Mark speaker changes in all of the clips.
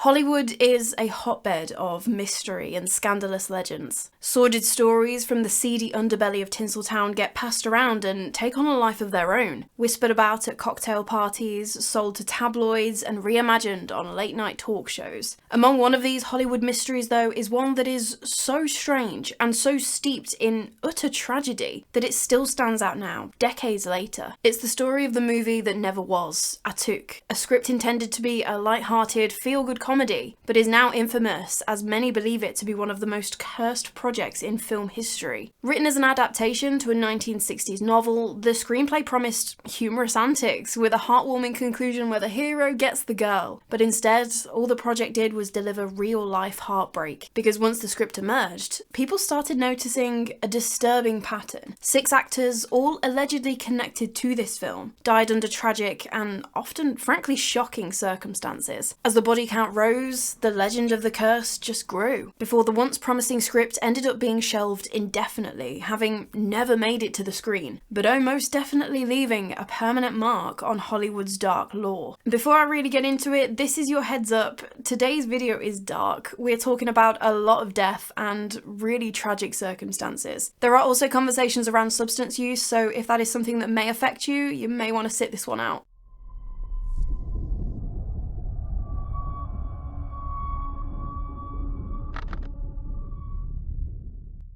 Speaker 1: Hollywood is a hotbed of mystery and scandalous legends. Sordid stories from the seedy underbelly of Tinseltown get passed around and take on a life of their own, whispered about at cocktail parties, sold to tabloids, and reimagined on late-night talk shows. Among one of these Hollywood mysteries, though, is one that is so strange and so steeped in utter tragedy that it still stands out now, decades later. It's the story of the movie that never was, Atuk, a script intended to be a light-hearted, feel-good comedy, but is now infamous as many believe it to be one of the most cursed projects in film history. Written as an adaptation to a 1960s novel, the screenplay promised humorous antics with a heartwarming conclusion where the hero gets the girl, but instead all the project did was deliver real-life heartbreak, because once the script emerged, people started noticing a disturbing pattern. 6 actors, all allegedly connected to this film, died under tragic and often frankly shocking circumstances. As the body count rose, the legend of the curse just grew, before the once promising script ended up being shelved indefinitely, having never made it to the screen, but most definitely leaving a permanent mark on Hollywood's dark lore. Before I really get into it, this is your heads up. Today's video is dark. We're talking about a lot of death and really tragic circumstances. There are also conversations around substance use, so if that is something that may affect you, you may want to sit this one out.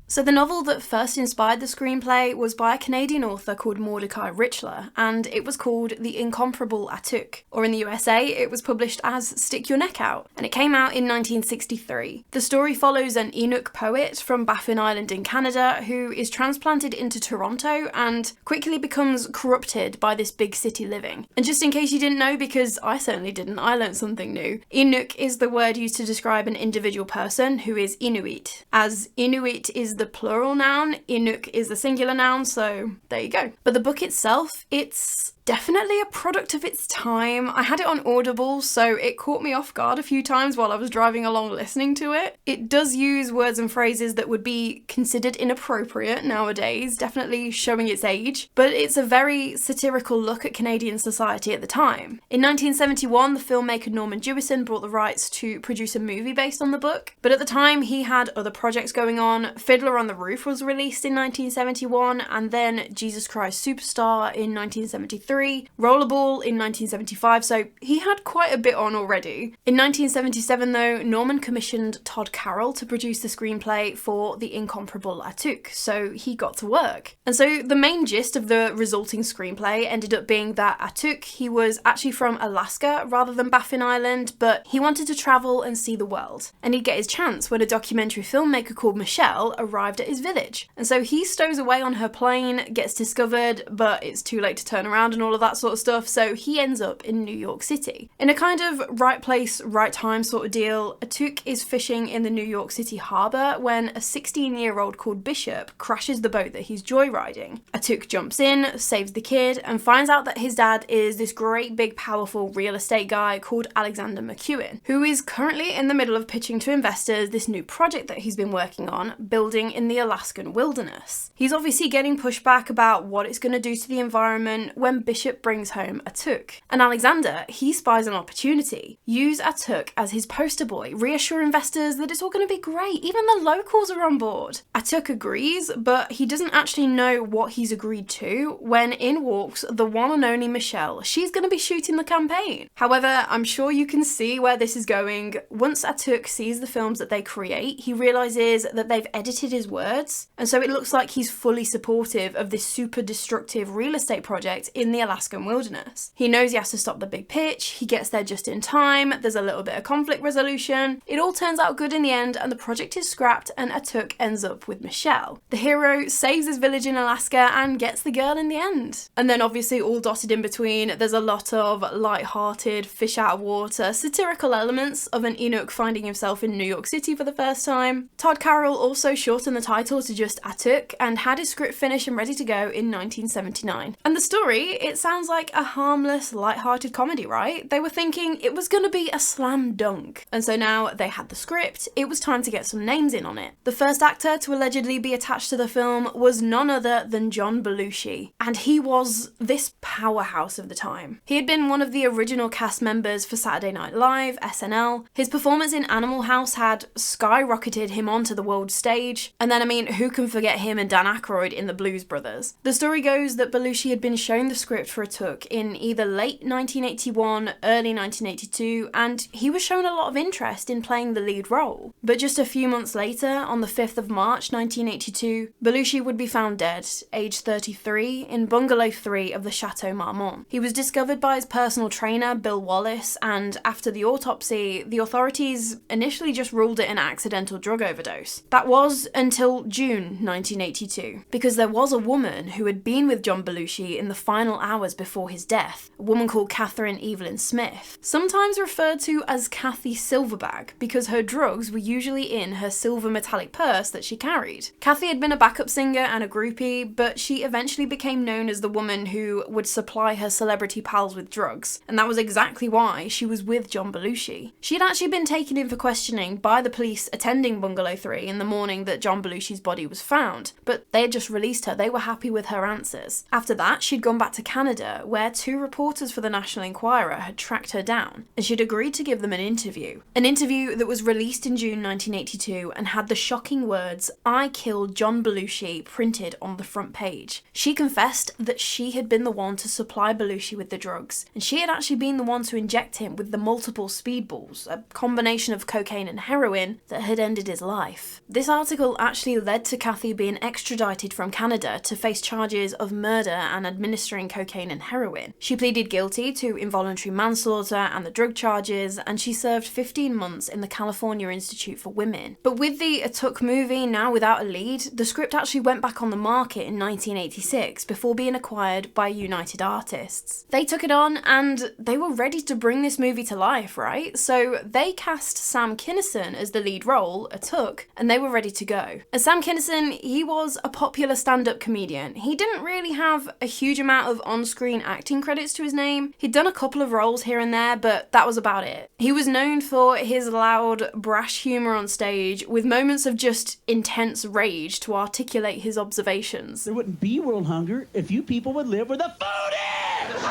Speaker 1: So the novel that first inspired the screenplay was by a Canadian author called Mordecai Richler, and it was called The Incomparable Atuk, or in the USA it was published as Stick Your Neck Out, and it came out in 1963. The story follows an Inuk poet from Baffin Island in Canada who is transplanted into Toronto and quickly becomes corrupted by this big city living. And just in case you didn't know, because I certainly didn't, I learned something new. Inuk is the word used to describe an individual person who is Inuit, as Inuit is the plural noun, Inuk is the singular noun, so there you go. But the book itself, it's definitely a product of its time. I had it on Audible, so it caught me off guard a few times while I was driving along listening to it. It does use words and phrases that would be considered inappropriate nowadays, definitely showing its age, but it's a very satirical look at Canadian society at the time. In 1971, the filmmaker Norman Jewison bought the rights to produce a movie based on the book, but at the time he had other projects going on. Fiddler on the Roof was released in 1971, and then Jesus Christ Superstar in 1973, Rollerball in 1975, so he had quite a bit on already. In 1977 though, Norman commissioned Todd Carroll to produce the screenplay for The Incomparable Atuk, so he got to work. And so the main gist of the resulting screenplay ended up being that Atuk, he was actually from Alaska rather than Baffin Island, but he wanted to travel and see the world. And he'd get his chance when a documentary filmmaker called Michelle arrived at his village. And so he stows away on her plane, gets discovered, but it's too late to turn around and all of that sort of stuff, so he ends up in New York City. In a kind of right place, right time sort of deal, Atuk is fishing in the New York City harbour when a 16-year-old called Bishop crashes the boat that he's joyriding. Atuk jumps in, saves the kid, and finds out that his dad is this great big powerful real estate guy called Alexander McEwen, who is currently in the middle of pitching to investors this new project that he's been working on, building in the Alaskan wilderness. He's obviously getting pushback about what it's going to do to the environment when Bishop brings home Atuk. And Alexander, he spies an opportunity. Use Atuk as his poster boy, reassure investors that it's all going to be great, even the locals are on board. Atuk agrees, but he doesn't actually know what he's agreed to when in walks the one and only Michelle. She's going to be shooting the campaign. However, I'm sure you can see where this is going. Once Atuk sees the films that they create, he realises that they've edited his words, and so it looks like he's fully supportive of this super destructive real estate project in the Alaskan wilderness. He knows he has to stop the big pitch, he gets there just in time, there's a little bit of conflict resolution, it all turns out good in the end, and the project is scrapped and Atuk ends up with Michelle. The hero saves his village in Alaska and gets the girl in the end. And then obviously all dotted in between, there's a lot of light-hearted, fish out of water, satirical elements of an Inuk finding himself in New York City for the first time. Todd Carroll also shortened the title to just Atuk and had his script finished and ready to go in 1979. And the story it sounds like a harmless, light-hearted comedy, right? They were thinking it was gonna be a slam dunk. And so now they had the script, it was time to get some names in on it. The first actor to allegedly be attached to the film was none other than John Belushi, and he was this powerhouse of the time. He had been one of the original cast members for Saturday Night Live, SNL. His performance in Animal House had skyrocketed him onto the world stage, and then, I mean, who can forget him and Dan Aykroyd in The Blues Brothers? The story goes that Belushi had been shown the script for Atuk in either late 1981, early 1982, and he was shown a lot of interest in playing the lead role. But just a few months later, on the 5th of March 1982, Belushi would be found dead, aged 33, in Bungalow 3 of the Chateau Marmont. He was discovered by his personal trainer, Bill Wallace, and after the autopsy, the authorities initially just ruled it an accidental drug overdose. That was until June 1982, because there was a woman who had been with John Belushi in the final hours before his death, a woman called Catherine Evelyn Smith, sometimes referred to as Kathy Silverbag, because her drugs were usually in her silver metallic purse that she carried. Kathy had been a backup singer and a groupie, but she eventually became known as the woman who would supply her celebrity pals with drugs, and that was exactly why she was with John Belushi. She had actually been taken in for questioning by the police attending Bungalow 3 in the morning that John Belushi's body was found, but they had just released her. They were happy with her answers. After that, she'd gone back to Canada, where 2 reporters for the National Enquirer had tracked her down, and she'd agreed to give them an interview. An interview that was released in June 1982 and had the shocking words, "I killed John Belushi," printed on the front page. She confessed that she had been the one to supply Belushi with the drugs, and she had actually been the one to inject him with the multiple speedballs, a combination of cocaine and heroin that had ended his life. This article actually led to Kathy being extradited from Canada to face charges of murder and administering cocaine and heroin. She pleaded guilty to involuntary manslaughter and the drug charges, and she served 15 months in the California Institute for Women. But with the Atuk movie now without a lead, the script actually went back on the market in 1986 before being acquired by United Artists. They took it on and they were ready to bring this movie to life, right? So they cast Sam Kinison as the lead role, Atuk, and they were ready to go. And Sam Kinison, he was a popular stand-up comedian. He didn't really have a huge amount of on-screen acting credits to his name. He'd done a couple of roles here and there, but that was about it. He was known for his loud, brash humour on stage, with moments of just intense rage to articulate his observations.
Speaker 2: There wouldn't be world hunger if you people would live where the food is!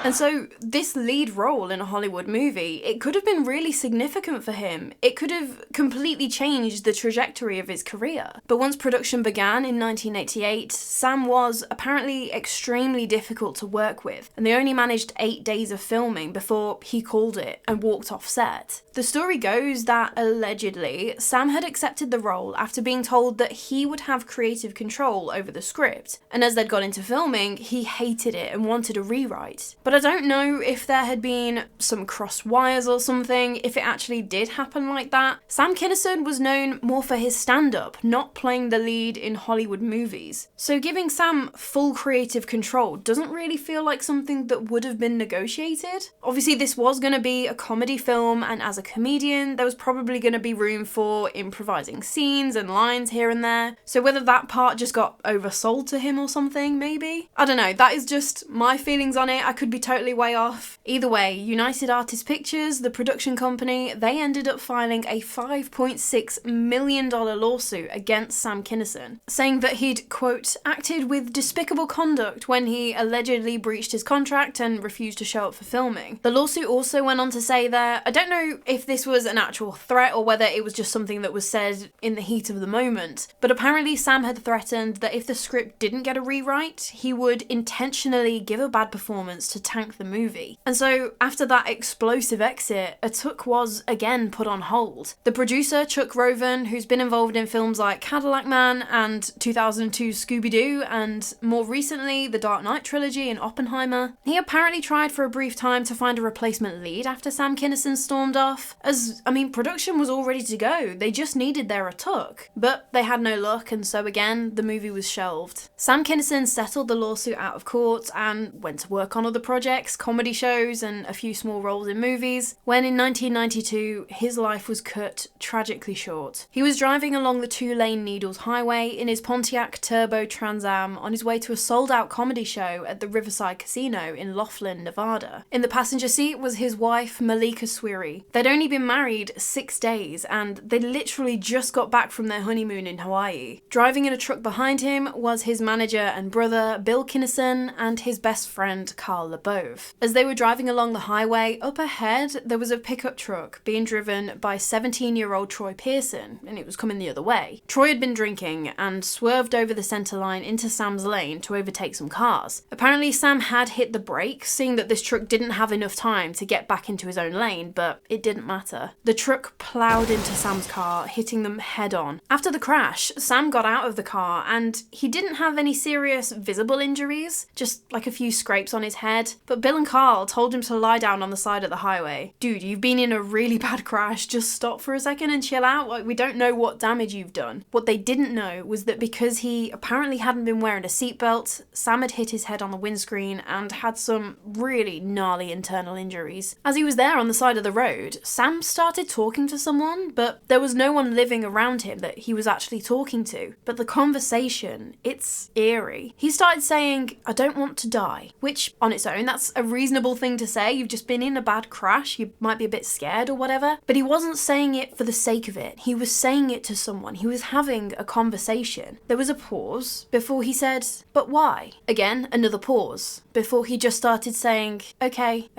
Speaker 1: And so this lead role in a Hollywood movie, it could have been really significant for him. It could have completely changed the trajectory of his career. But once production began in 1988, Sam was apparently extremely difficult to work with, and they only managed 8 days of filming before he called it and walked off set. The story goes that, allegedly, Sam had accepted the role after being told that he would have creative control over the script, and as they'd got into filming, he hated it and wanted a rewrite. But I don't know if there had been some crossed wires or something, if it actually did happen like that. Sam Kinison was known more for his stand-up, not playing the lead in Hollywood movies. So giving Sam full creative control doesn't really feel like something that would have been negotiated. Obviously, this was going to be a comedy film, and as a comedian, there was probably going to be room for improvising scenes and lines here and there. So whether that part just got oversold to him or something, maybe? I don't know, that is just my feelings on it. I could be totally way off. Either way, United Artists Pictures, the production company, they ended up filing a $5.6 million lawsuit against Sam Kinison, saying that he'd, quote, acted with despicable conduct when he allegedly breached his contract and refused to show up for filming. The lawsuit also went on to say that, I don't know if this was an actual threat or whether it was just something that was said in the heat of the moment, but apparently Sam had threatened that if the script didn't get a rewrite, he would intentionally give a bad performance to tank the movie. And so after that explosive exit, Atuk was again put on hold. The producer, Chuck Roven, who's been involved in films like Cadillac Man and 2002 Scooby-Doo, and more recently the Dark Knight trilogy and Oppenheimer, he apparently tried for a brief time to find a replacement lead after Sam Kinison stormed off, as, I mean, production was all ready to go. They just needed their Atuk. But they had no luck, and so again, the movie was shelved. Sam Kinison settled the lawsuit out of court and went to work on other projects projects, comedy shows, and a few small roles in movies, when in 1992, his life was cut tragically short. He was driving along the two-lane Needles Highway in his Pontiac Turbo Trans Am on his way to a sold-out comedy show at the Riverside Casino in Laughlin, Nevada. In the passenger seat was his wife, Malika Swiri. They'd only been married 6 days, and they literally just got back from their honeymoon in Hawaii. Driving in a truck behind him was his manager and brother, Bill Kinnison, and his best friend, Carl LeBove. As they were driving along the highway, up ahead, there was a pickup truck being driven by 17-year-old Troy Pearson, and it was coming the other way. Troy had been drinking and swerved over the centre line into Sam's lane to overtake some cars. Apparently, Sam had hit the brakes, seeing that this truck didn't have enough time to get back into his own lane, but it didn't matter. The truck ploughed into Sam's car, hitting them head on. After the crash, Sam got out of the car, and he didn't have any serious visible injuries, just like a few scrapes on his head. But Bill and Carl told him to lie down on the side of the highway. Dude, you've been in a really bad crash, just stop for a second and chill out. Like, we don't know what damage you've done. What they didn't know was that because he apparently hadn't been wearing a seatbelt, Sam had hit his head on the windscreen and had some really gnarly internal injuries. As he was there on the side of the road, Sam started talking to someone, but there was no one living around him that he was actually talking to. But the conversation, it's eerie. He started saying, "I don't want to die," which on its own, that's a reasonable thing to say. You've just been in a bad crash, you might be a bit scared or whatever. But he wasn't saying it for the sake of it. He was saying it to someone. He was having a conversation. There was a pause before he said, "But why?" Again, another pause before he just started saying, okay.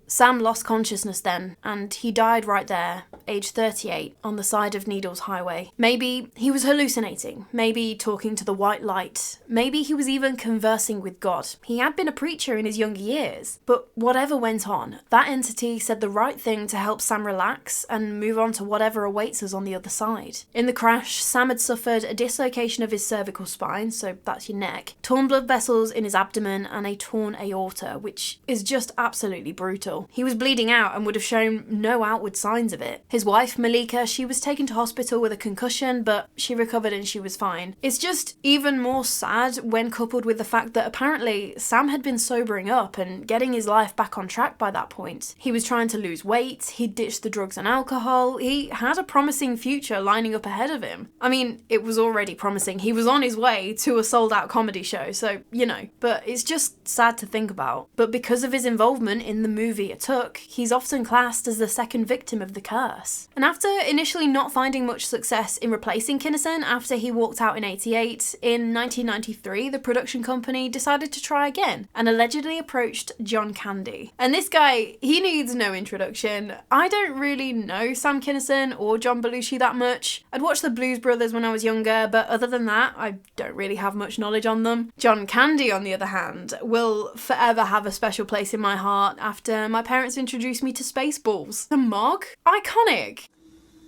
Speaker 1: Sam lost consciousness then, and he died right there, age 38, on the side of Needles Highway. Maybe he was hallucinating, maybe talking to the white light, maybe he was even conversing with God. He had been a preacher in his younger years, but whatever went on, that entity said the right thing to help Sam relax and move on to whatever awaits us on the other side. In the crash, Sam had suffered a dislocation of his cervical spine, so that's your neck, torn blood vessels in his abdomen, and a torn aorta, which is just absolutely brutal. He was bleeding out and would have shown no outward signs of it. His wife, Malika, she was taken to hospital with a concussion, but she recovered and she was fine. It's just even more sad when coupled with the fact that apparently Sam had been sobering up and getting his life back on track by that point. He was trying to lose weight, he'd ditched the drugs and alcohol, he had a promising future lining up ahead of him. I mean, it was already promising. He was on his way to a sold-out comedy show, so, you know, but it's just sad to think about. But because of his involvement in the movie Atuk, he's often classed as the second victim of the curse. And after initially not finding much success in replacing Kinnison after he walked out in 88, in 1993 the production company decided to try again and allegedly approached John Candy. And this guy, he needs no introduction. I don't really know Sam Kinnison or John Belushi that much. I'd watched the Blues Brothers when I was younger, but other than that, I don't really have much knowledge on them. John Candy, on the other hand, will forever have a special place in my heart after my parents introduced me to Spaceballs. The Mog? Iconic!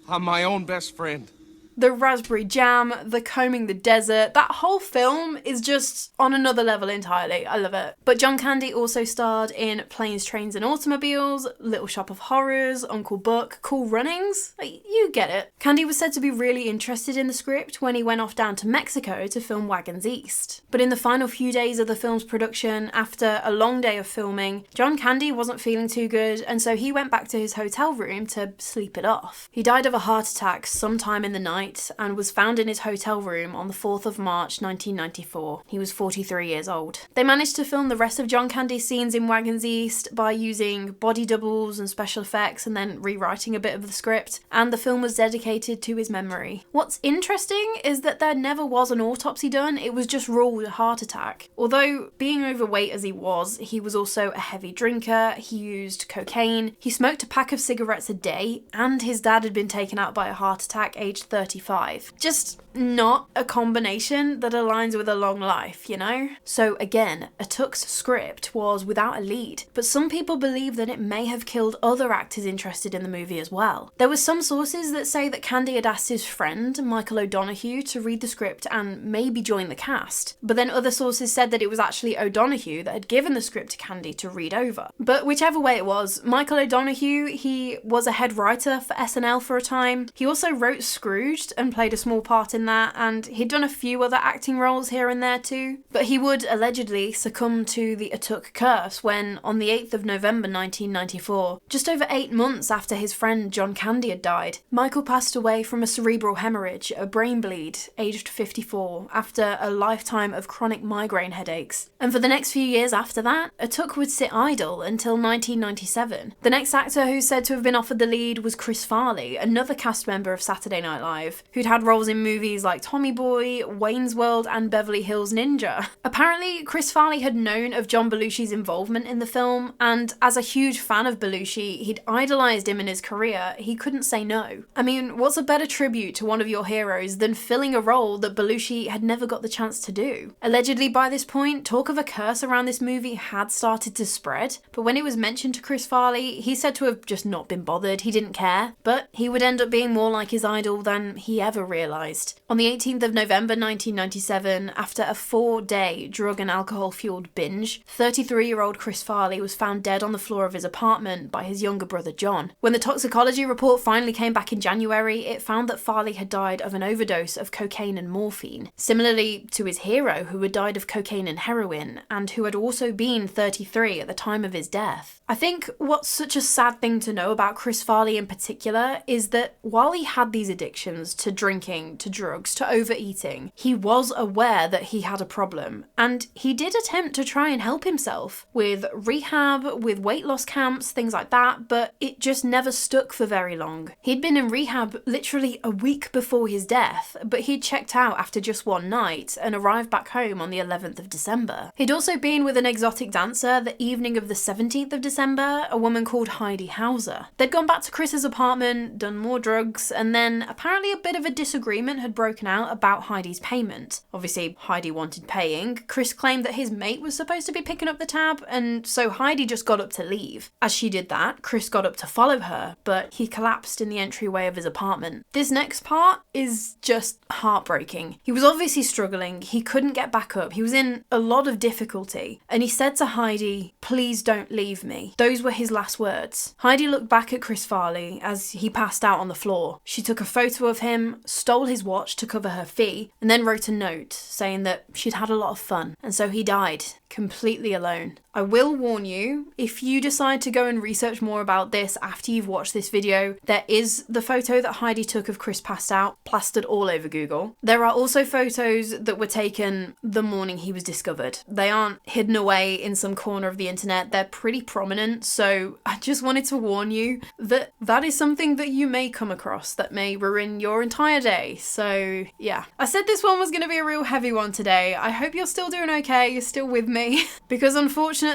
Speaker 3: I'm my own best friend.
Speaker 1: The raspberry jam, the combing the desert, that whole film is just on another level entirely. I love it. But John Candy also starred in Planes, Trains and Automobiles, Little Shop of Horrors, Uncle Buck, Cool Runnings. You get it. Candy was said to be really interested in the script when he went off down to Mexico to film Wagons East. But in the final few days of the film's production, after a long day of filming, John Candy wasn't feeling too good, and so he went back to his hotel room to sleep it off. He died of a heart attack sometime in the night and was found in his hotel room on the 4th of March 1994. He was 43 years old. They managed to film the rest of John Candy's scenes in Wagons East by using body doubles and special effects and then rewriting a bit of the script, and the film was dedicated to his memory. What's interesting is that there never was an autopsy done, it was just ruled a heart attack. Although being overweight as he was also a heavy drinker, he used cocaine, he smoked a pack of cigarettes a day, and his dad had been taken out by a heart attack aged 35. Just not a combination that aligns with a long life, you know? So again, Atuk's script was without a lead, but some people believe that it may have killed other actors interested in the movie as well. There were some sources that say that Candy had asked his friend, Michael O'Donoghue, to read the script and maybe join the cast, but then other sources said that it was actually O'Donoghue that had given the script to Candy to read over. But whichever way it was, Michael O'Donoghue, he was a head writer for SNL for a time. He also wrote Scrooge, Scrooged and played a small part in that, and he'd done a few other acting roles here and there too. But he would allegedly succumb to the Atuk curse when, on the 8th of November 1994, just over 8 months after his friend John Candy had died, Michael passed away from a cerebral hemorrhage, a brain bleed, aged 54, after a lifetime of chronic migraine headaches. And for the next few years after that, Atuk would sit idle until 1997. The next actor who's said to have been offered the lead was Chris Farley, another cast member of Saturday Night Live, who'd had roles in movies like Tommy Boy, Wayne's World and Beverly Hills Ninja. Apparently, Chris Farley had known of John Belushi's involvement in the film, and as a huge fan of Belushi, he'd idolised him in his career. He couldn't say no. I mean, what's a better tribute to one of your heroes than filling a role that Belushi had never got the chance to do? Allegedly, by this point, talk of a curse around this movie had started to spread, but when it was mentioned to Chris Farley, he said to have just not been bothered, he didn't care, but he would end up being more like his idol than he ever realised. On the 18th of November 1997, after a 4-day drug and alcohol-fueled binge, 33-year-old Chris Farley was found dead on the floor of his apartment by his younger brother John. When the toxicology report finally came back in January, it found that Farley had died of an overdose of cocaine and morphine, similarly to his hero who had died of cocaine and heroin, and who had also been 33 at the time of his death. I think what's such a sad thing to know about Chris Farley in particular is that while he had these addictions to drinking, to drugs, to overeating, he was aware that he had a problem, and he did attempt to try and help himself with rehab, with weight loss camps, things like that, but it just never stuck for very long. He'd been in rehab literally a week before his death, but he'd checked out after just one night and arrived back home on the 11th of December. He'd also been with an exotic dancer the evening of the 17th of December, a woman called Heidi Hauser. They'd gone back to Chris's apartment, done more drugs, and then apparently a bit of a disagreement had broken out about Heidi's payment. Obviously, Heidi wanted paying. Chris claimed that his mate was supposed to be picking up the tab, and so Heidi just got up to leave. As she did that, Chris got up to follow her, but he collapsed in the entryway of his apartment. This next part is just heartbreaking. He was obviously struggling, he couldn't get back up, he was in a lot of difficulty, and he said to Heidi, "Please don't leave me." Those were his last words. Heidi looked back at Chris Farley as he passed out on the floor. She took a photo of him, stole his watch to cover her fee, and then wrote a note saying that she'd had a lot of fun, and so he died, completely alone. I will warn you, if you decide to go and research more about this after you've watched this video, there is the photo that Heidi took of Chris passed out, plastered all over Google. There are also photos that were taken the morning he was discovered. They aren't hidden away in some corner of the internet, they're pretty prominent, so I just wanted to warn you that that is something that you may come across that may ruin your entire day. So yeah, I said this one was going to be a real heavy one today. I hope you're still doing okay, you're still with me, because unfortunately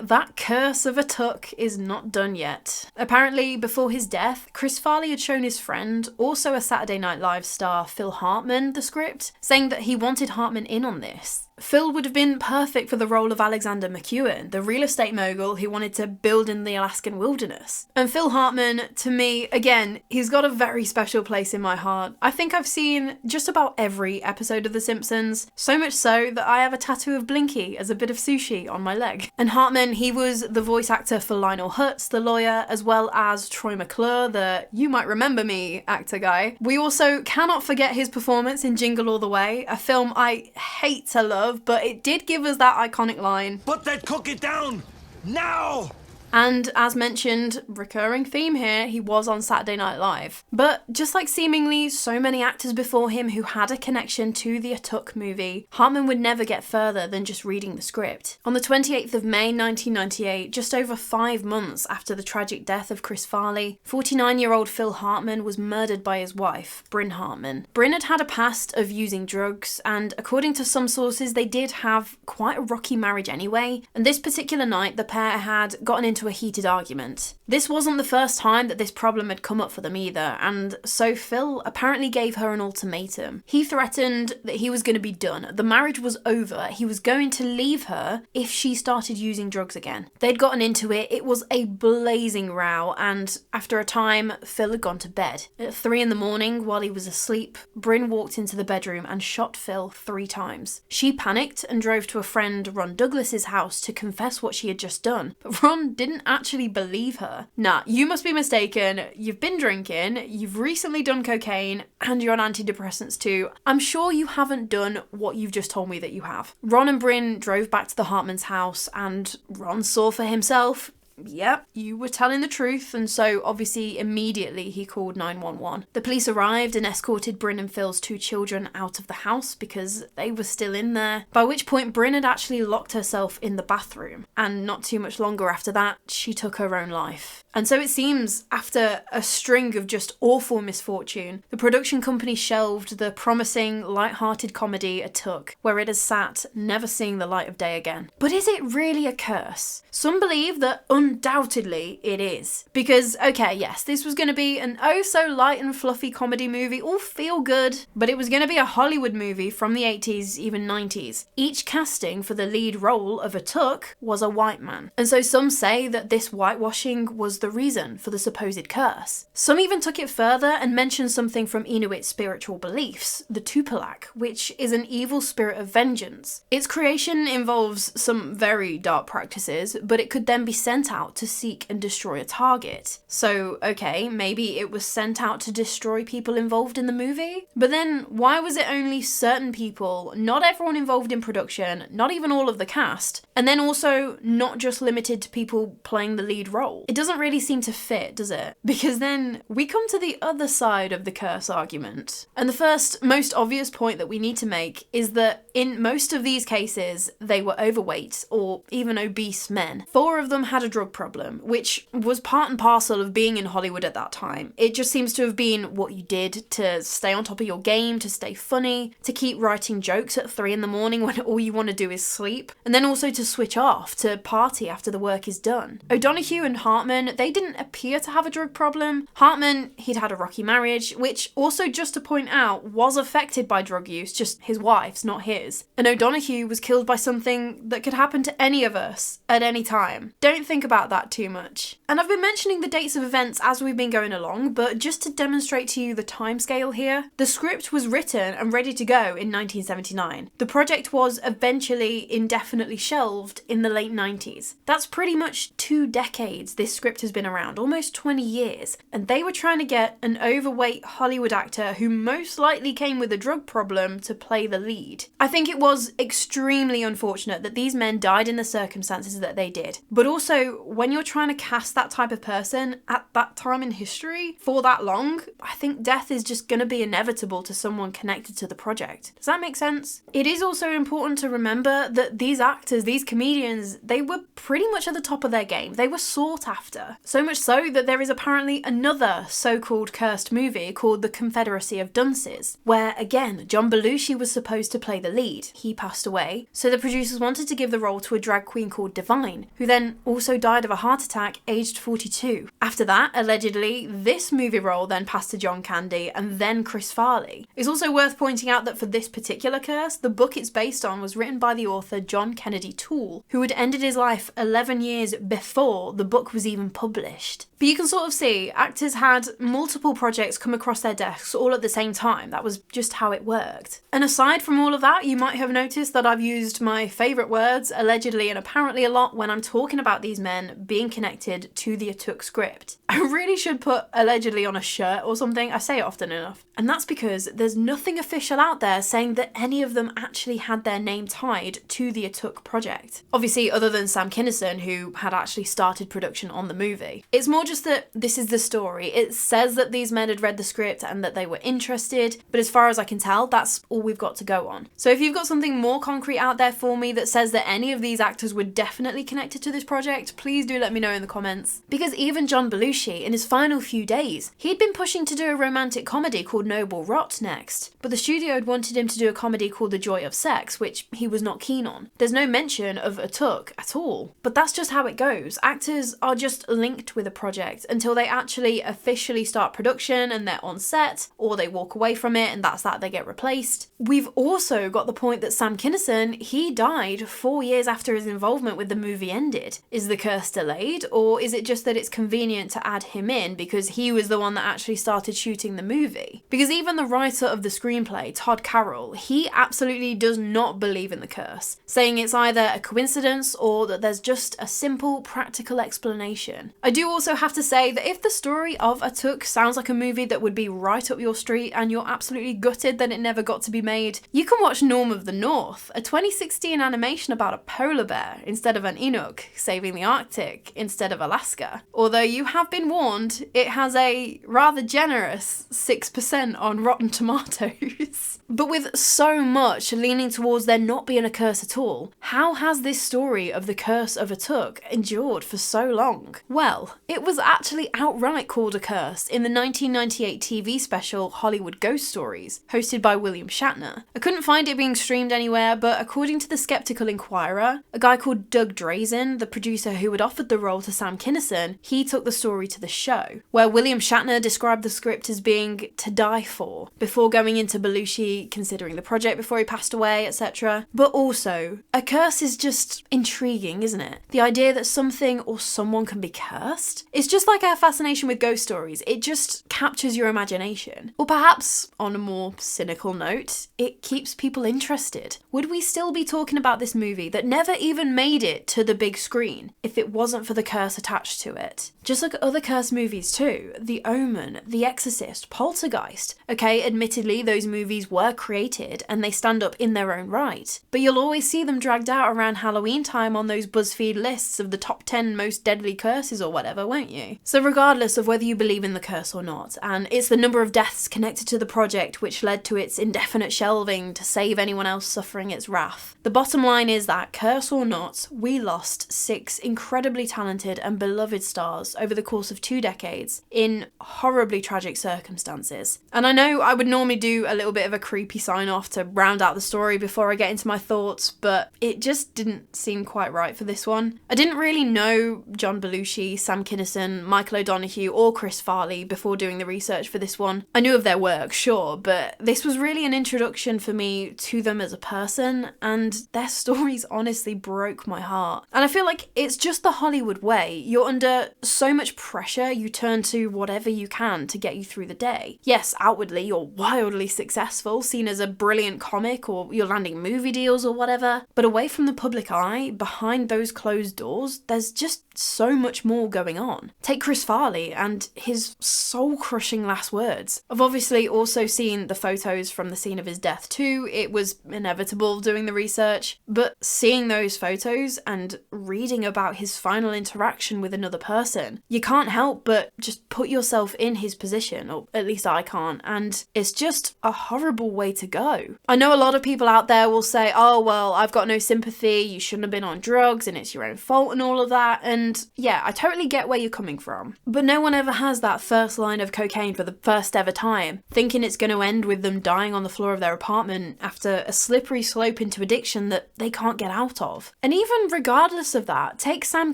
Speaker 1: that curse of Atuk is not done yet. Apparently, before his death, Chris Farley had shown his friend, also a Saturday Night Live star, Phil Hartman, the script, saying that he wanted Hartman in on this. Phil would have been perfect for the role of Alexander McEwen, the real estate mogul who wanted to build in the Alaskan wilderness. And Phil Hartman, to me, again, he's got a very special place in my heart. I think I've seen just about every episode of The Simpsons, so much so that I have a tattoo of Blinky as a bit of sushi on my leg. And Hartman, he was the voice actor for Lionel Hutz, the lawyer, as well as Troy McClure, the You Might Remember Me actor guy. We also cannot forget his performance in Jingle All the Way, a film I hate to love, but it did give us that iconic line.
Speaker 3: Put that cookie down! Now!
Speaker 1: And as mentioned, recurring theme here, he was on Saturday Night Live. But just like seemingly so many actors before him who had a connection to the Atuk movie, Hartman would never get further than just reading the script. On the 28th of May 1998, just over 5 months after the tragic death of Chris Farley, 49-year-old Phil Hartman was murdered by his wife, Bryn Hartman. Bryn had had a past of using drugs, and according to some sources, they did have quite a rocky marriage anyway, and this particular night the pair had gotten into a heated argument. This wasn't the first time that this problem had come up for them either, and so Phil apparently gave her an ultimatum. He threatened that he was going to be done. The marriage was over. He was going to leave her if she started using drugs again. They'd gotten into it. It was a blazing row, and after a time, Phil had gone to bed. At 3 a.m, while he was asleep, Bryn walked into the bedroom and shot Phil 3 times. She panicked and drove to a friend, Ron Douglas's house, to confess what she had just done, but Ron didn't didn't actually believe her. Nah, you must be mistaken. You've been drinking, you've recently done cocaine, and you're on antidepressants too. I'm sure you haven't done what you've just told me that you have. Ron and Bryn drove back to the Hartmans' house, and Ron saw for himself. Yep, you were telling the truth, and so obviously immediately he called 911. The police arrived and escorted Bryn and Phil's 2 children out of the house because they were still in there, by which point Bryn had actually locked herself in the bathroom, and not too much longer after that, she took her own life. And so it seems, after a string of just awful misfortune, the production company shelved the promising, light-hearted comedy Atuk, where it has sat, never seeing the light of day again. But is it really a curse? Some believe that undoubtedly it is. Because, okay, yes, this was going to be an oh-so-light and fluffy comedy movie, all feel good, but it was going to be a Hollywood movie from the 80s, even 90s. Each casting for the lead role of Atuk was a white man. And so some say that this whitewashing was the reason for the supposed curse. Some even took it further and mentioned something from Inuit spiritual beliefs, the Tupilak, which is an evil spirit of vengeance. Its creation involves some very dark practices, but it could then be sent out to seek and destroy a target. So, okay, maybe it was sent out to destroy people involved in the movie? But then, why was it only certain people, not everyone involved in production, not even all of the cast, and then also not just limited to people playing the lead role? It doesn't really seem to fit, does it? Because then we come to the other side of the curse argument. And the first, most obvious point that we need to make is that in most of these cases, they were overweight or even obese men. 4 of them had a drug problem, which was part and parcel of being in Hollywood at that time. It just seems to have been what you did to stay on top of your game, to stay funny, to keep writing jokes at 3 in the morning when all you want to do is sleep, and then also to switch off, to party after the work is done. O'Donoghue and Hartman, they didn't appear to have a drug problem. Hartman, he'd had a rocky marriage, which also, just to point out, was affected by drug use, just his wife's, not his. And O'Donoghue was killed by something that could happen to any of us at any time. Don't think about that too much. And I've been mentioning the dates of events as we've been going along, but just to demonstrate to you the timescale here, the script was written and ready to go in 1979. The project was eventually indefinitely shelved in the late 90s. That's pretty much 2 decades this script has been around, almost 20 years, and they were trying to get an overweight Hollywood actor who most likely came with a drug problem to play the lead. I think it was extremely unfortunate that these men died in the circumstances that they did, but also when you're trying to cast that type of person at that time in history for that long, I think death is just going to be inevitable to someone connected to the project. Does that make sense? It is also important to remember that these actors, these comedians, they were pretty much at the top of their game. They were sought after. So much so that there is apparently another so-called cursed movie called The Confederacy of Dunces, where again, John Belushi was supposed to play the lead. He passed away, so the producers wanted to give the role to a drag queen called Divine, who then also died of a heart attack aged 42. After that, allegedly, this movie role then passed to John Candy and then Chris Farley. It's also worth pointing out that for this particular curse, the book it's based on was written by the author John Kennedy Toole, who had ended his life 11 years before the book was even published. But you can sort of see, actors had multiple projects come across their desks all at the same time. That was just how it worked. And aside from all of that, you might have noticed that I've used my favourite words, allegedly and apparently a lot, when I'm talking about these men being connected to the Atuk script. I really should put allegedly on a shirt or something. I say it often enough. And that's because there's nothing official out there saying that any of them actually had their name tied to the Atuk project. Obviously, other than Sam Kinison, who had actually started production on the movie. It's more just that this is the story. It says that these men had read the script and that they were interested, but as far as I can tell, that's all we've got to go on. So if you've got something more concrete out there for me that says that any of these actors were definitely connected to this project, please do let me know in the comments. Because even John Belushi, in his final few days, he'd been pushing to do a romantic comedy called Noble Rot next, but the studio had wanted him to do a comedy called The Joy of Sex, which he was not keen on. There's no mention of Atuk at all, but that's just how it goes. Actors are just linked with a project until they actually officially start production and they're on set, or they walk away from it and that's that, they get replaced. We've also got the point that Sam Kinison, he died 4 years after his involvement with the movie ended. Is the curse delayed, or is it just that it's convenient to add him in because he was the one that actually started shooting the movie? Because even the writer of the screenplay, Todd Carroll, he absolutely does not believe in the curse, saying it's either a coincidence or that there's just a simple practical explanation. I do also have to say that if the story of Atuk sounds like a movie that would be right up your street and you're absolutely gutted that it never got to be made, you can watch Norm of the North, a 2016 animation about a polar bear instead of an Inuk saving the Arctic instead of Alaska. Although you have been warned, it has a rather generous 6% on Rotten Tomatoes. But with so much leaning towards there not being a curse at all, how has this story of the curse of Atuk endured for so long? Well, it was actually outright called a curse in the 1998 TV special Hollywood Ghost Stories, hosted by William Shatner. I couldn't find it being streamed anywhere, but according to the Skeptical Inquirer, a guy called Doug Drazen, the producer who had offered the role to Sam Kinison, he took the story to the show, where William Shatner described the script as being to die for, before going into Belushi considering the project before he passed away, etc. But also, a curse is just intriguing, isn't it? The idea that something or someone can be cursed? It's just like our fascination with ghost stories, it just captures your imagination. Or perhaps, on a more cynical note, it keeps people interested. Would we still be talking about this movie that never even made it to the big screen if it wasn't for the curse attached to it? Just look at other curse movies too. The Omen, The Exorcist, Poltergeist. Okay, admittedly those movies were created and they stand up in their own right, but you'll always see them dragged out around Halloween time on those BuzzFeed lists of the top 10 most deadly curses or whatever, won't you? So regardless of whether you believe in the curse or not, and it's the number of deaths connected to the project which led to its indefinite shelving to save anyone else suffering its wrath, the bottom line is that, curse or not, we lost 6 incredibly talented and beloved stars over the course of 2 decades in horribly tragic circumstances. And I know I would normally do a little bit of a creepy sign off to round out the story before I get into my thoughts, but it just didn't seem quite right for this one. I didn't really know John Belushi, Sam Kinison, Michael O'Donoghue or Chris Farley before doing the research for this one. I knew of their work, sure, but this was really an introduction for me to them as a person, and their stories honestly broke my heart. And I feel like it's just the Hollywood way. You're under so much pressure, you turn to whatever you can to get you through the day. Yes, outwardly you're wildly successful, seen as a brilliant comic, or you're landing movie deals or whatever, but away from the public eye, behind those closed doors, there's just so much more going on. Take Chris Farley and his soul-crushing last words. I've obviously also seen the photos from the scene of his death too. It was inevitable doing the research, but seeing those photos and reading about his final interaction with another person, you can't help but just put yourself in his position, or at least I can't, and it's just a horrible way to go. I know a lot of people out there will say, oh well, I've got no sympathy, you shouldn't have been on drugs and it's your own fault and all of that, and yeah, I totally get where you're coming from. But no one ever has that first line of cocaine for the first ever time, thinking it's going to end with them dying on the floor of their apartment after a slippery slope into addiction that they can't get out of. And even regardless of that, take Sam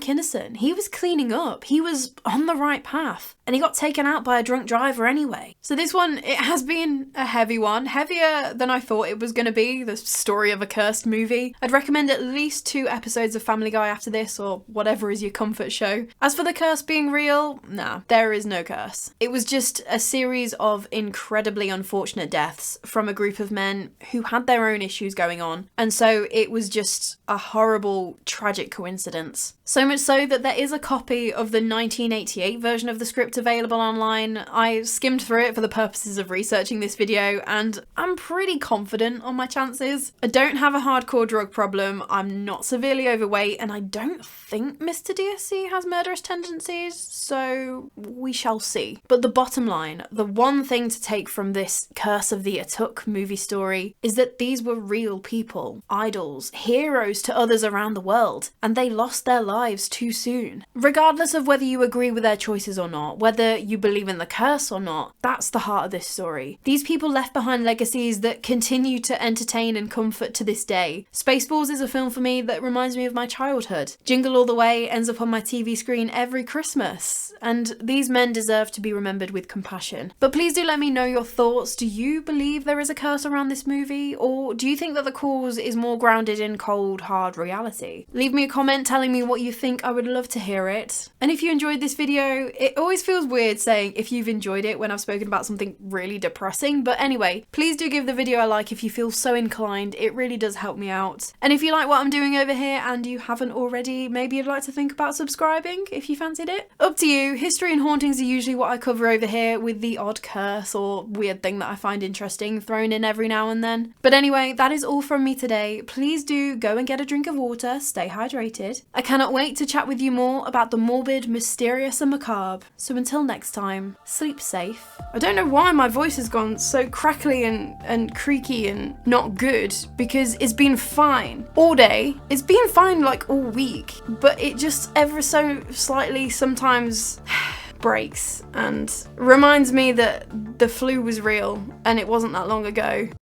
Speaker 1: Kinison. He was cleaning up, he was on the right path, and he got taken out by a drunk driver anyway. So this one, it has been a heavy one, heavier than I thought it was going to be, the story of a cursed movie. I'd recommend at least 2 episodes of Family Guy after this, or whatever is your comfort show. As for the curse being real, nah, there is no curse. It was just a series of incredibly unfortunate deaths from a group of men who had their own issues going on, and so it was just a horrible, tragic coincidence. So much so that there is a copy of the 1988 version of the script available online. I skimmed through it for the purposes of researching this video, and I'm pretty confident on my chances. I don't have a hardcore drug problem, I'm not severely overweight, and I don't think Mr. DSC has murderous tendencies, so we shall see. But the bottom line, the one thing to take from this Curse of the Atuk movie story is that these were real people, idols, heroes to others around the world, and they lost their lives too soon. Regardless of whether you agree with their choices or not, whether you believe in the curse or not, that's the heart of this story. These people left behind legacies that continue to entertain and comfort to this day. Spaceballs is a film for me that reminds me of my childhood. Jingle All the Way ends up on my TV screen screen every Christmas, and these men deserve to be remembered with compassion. But please do let me know your thoughts. Do you believe there is a curse around this movie, or do you think that the cause is more grounded in cold, hard reality? Leave me a comment telling me what you think. I would love to hear it. And if you enjoyed this video, it always feels weird saying if you've enjoyed it when I've spoken about something really depressing, but anyway, please do give the video a like if you feel so inclined. It really does help me out. And if you like what I'm doing over here and you haven't already, maybe you'd like to think about subscribing if you fancied it. Up to you. History and hauntings are usually what I cover over here, with the odd curse or weird thing that I find interesting thrown in every now and then. But anyway, that is all from me today. Please do go and get a drink of water, stay hydrated. I cannot wait to chat with you more about the morbid, mysterious and macabre. So until next time, sleep safe. I don't know why my voice has gone so crackly and creaky and not good, because it's been fine all day. It's been fine like all week, but it just ever so slightly sometimes breaks and reminds me that the flu was real and it wasn't that long ago.